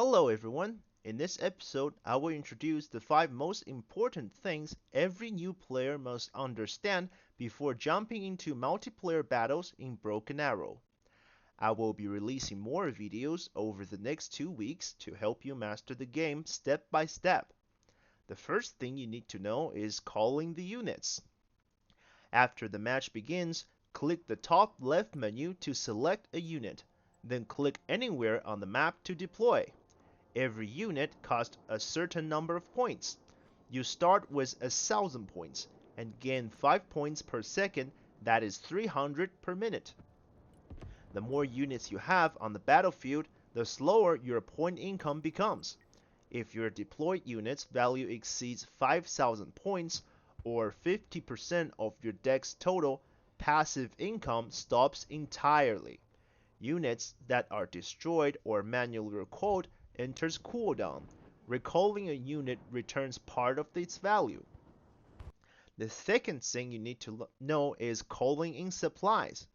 Hello everyone! In this episode, I will introduce the 5 most important things every new player must understand before jumping into multiplayer battles in Broken Arrow. I will be releasing more videos over the next 2 weeks to help you master the game step by step. The first thing you need to know is calling the units. After the match begins, click the top left menu to select a unit, then click anywhere on the map to deploy. Every unit costs a certain number of points. You start with 1,000 points and gain 5 points per second, that is 300 per minute. The more units you have on the battlefield, the slower your point income becomes. If your deployed unit's value exceeds 5,000 points, or 50% of your deck's total, passive income stops entirely. Units that are destroyed or manually recalled enters cooldown. Recalling a unit returns part of its value. The second thing you need to know is calling in supplies.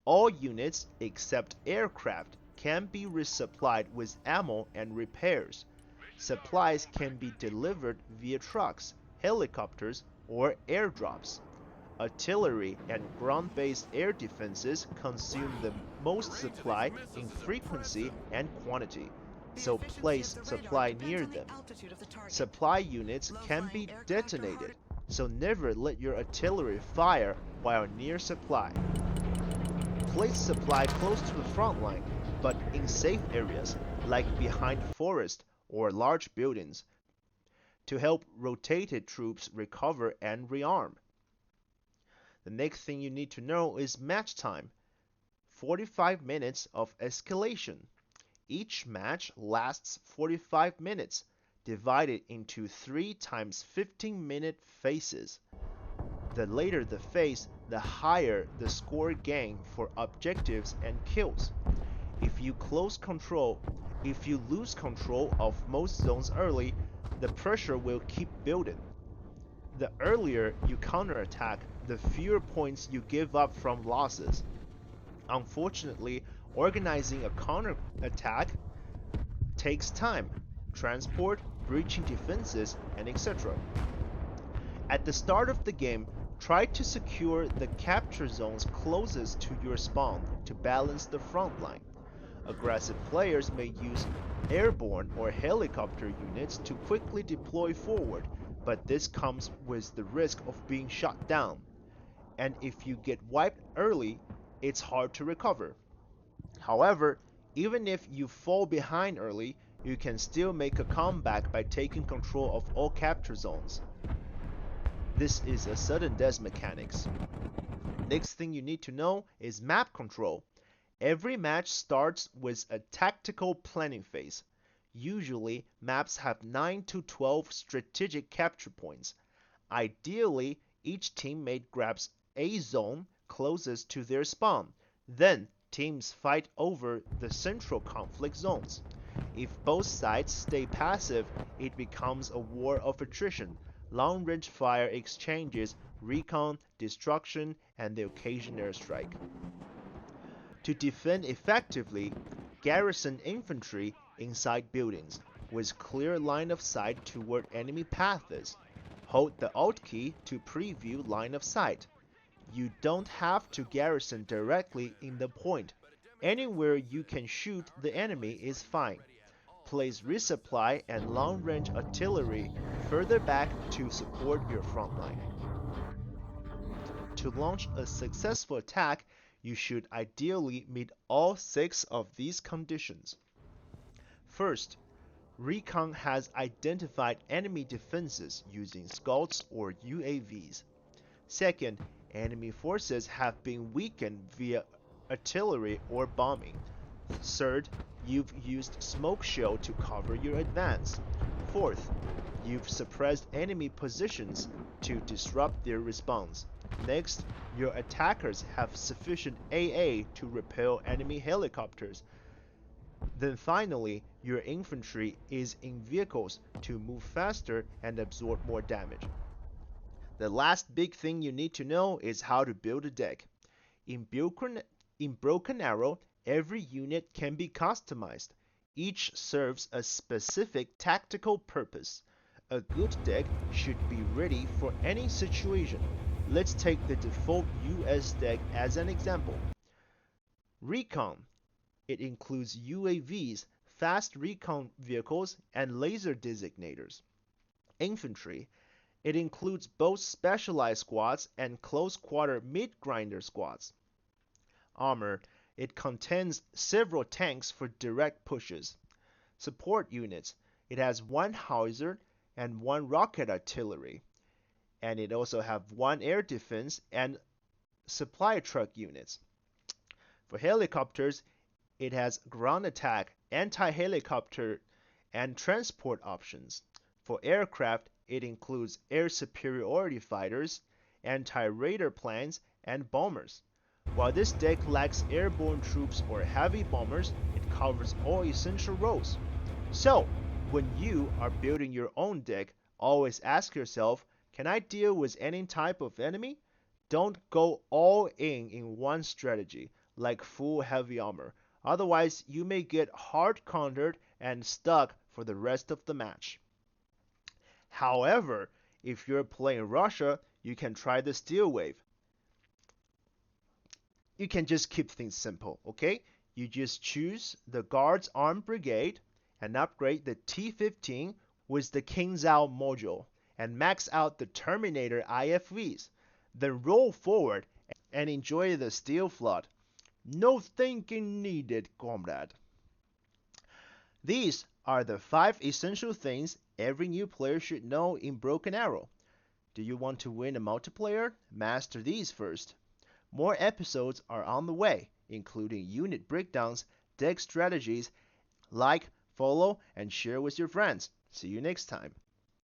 All units except aircraft can be resupplied with ammo and repairs. Supplies can be delivered via trucks, helicopters, or airdrops. Artillery and ground-based air defenses consume the most supply in frequency and quantity, so place supply near them. Supply units can be detonated, so never let your artillery fire while near supply. Place supply close to the front line, but in safe areas like behind forest or large buildings, to help rotated troops recover and rearm. The next thing you need to know is match time. 45 minutes of escalation. Each match lasts 45 minutes, divided into 3 times 15-minute phases. The later the phase, the higher the score gain for objectives and kills. If you lose control of most zones early, the pressure will keep building. The earlier you counterattack, the fewer points you give up from losses. Unfortunately, organizing a counterattack takes time, transport, breaching defenses, and etc. At the start of the game, try to secure the capture zones closest to your spawn to balance the front line. Aggressive players may use airborne or helicopter units to quickly deploy forward, but this comes with the risk of being shot down. And if you get wiped early, it's hard to recover. However, even if you fall behind early, you can still make a comeback by taking control of all capture zones. This is a sudden death mechanics. Next thing you need to know is map control. Every match starts with a tactical planning phase. Usually, maps have 9 to 12 strategic capture points. Ideally, each teammate grabs a zone closest to their spawn. Then, teams fight over the central conflict zones. If both sides stay passive, it becomes a war of attrition. Long-range fire exchanges, recon, destruction, and the occasional airstrike. To defend effectively, garrison infantry inside buildings with clear line of sight toward enemy paths. Hold the Alt key to preview line of sight. You don't have to garrison directly in the point. Anywhere you can shoot the enemy is fine. Place resupply and long-range artillery further back to support your front line. To launch a successful attack, you should ideally meet all 6 of these conditions. First, recon has identified enemy defenses using scouts or UAVs. Second, enemy forces have been weakened via artillery or bombing. Third, you've used smoke shell to cover your advance. Fourth, you've suppressed enemy positions to disrupt their response. Next, your attackers have sufficient AA to repel enemy helicopters. Then finally, your infantry is in vehicles to move faster and absorb more damage. The last big thing you need to know is how to build a deck. In Broken Arrow, every unit can be customized. Each serves a specific tactical purpose. A good deck should be ready for any situation. Let's take the default US deck as an example. Recon. It includes UAVs, fast recon vehicles, and laser designators. Infantry. It includes both specialized squads and close quarter mid-grinder squads. Armor. It contains several tanks for direct pushes. Support units. It has one howitzer and one rocket artillery. And it also have one air defense and supply truck units. For helicopters, it has ground attack, anti-helicopter, and transport options. For aircraft, it includes air superiority fighters, anti-radar planes, and bombers. While this deck lacks airborne troops or heavy bombers, it covers all essential roles. So, when you are building your own deck, always ask yourself, can I deal with any type of enemy? Don't go all in one strategy, like full heavy armor. Otherwise, you may get hard countered and stuck for the rest of the match. However, if you're playing Russia, you can try the Steel Wave. You can just keep things simple, okay? You just choose the Guards Armed Brigade and upgrade the T-15 with the King Zhao module and max out the Terminator IFVs. Then roll forward and enjoy the Steel Flood. No thinking needed, comrade. These are the 5 essential things every new player should know in Broken Arrow. Do you want to win a multiplayer? Master these first. More episodes are on the way, including unit breakdowns, deck strategies. Like, follow, and share with your friends. See you next time.